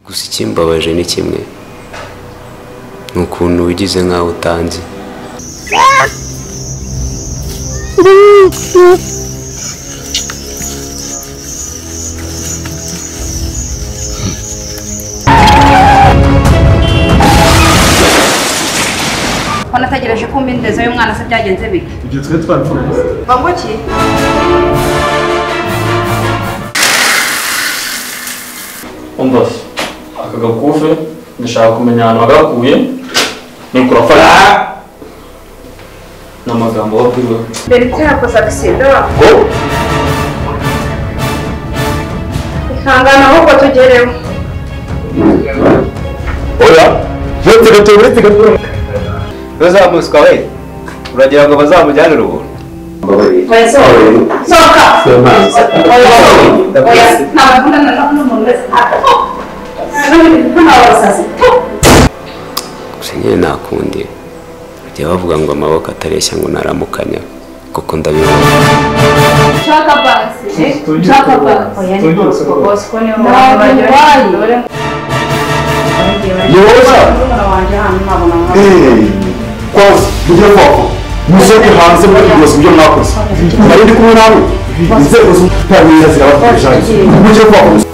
gusa ikimbabaje ni kimwe nukuntu wigize nkaho utanzi Wanategereje ko mbindezo y'umwana se byagenze bike. Ibyo twe twapfuye. Bango ki? Umva aka gakufe ndashaka kumenya ahantu agakuye ni kurafata n'amagambo wabwiwe. Berite yakoze accident. Go. Ihangana ahubwo tugereho. Oya. Uretse gato. bazamuswa we uragira ngo bazamujyane urubuno Oya soka. Oya ntabwo n'umuntu wese. gusa nyine nakundi bajya bavuga ngo amaboko atareshya ngo naramukanya kuko ndabibona Chaka basi. Chaka basi. Oya ni boss ko ni waje. Quase, podia foco. Museu que raro sempre que você viu lá coisa. Aí ele comeu na rua. Dizer que você para mim já se ela fechar. Podia foco.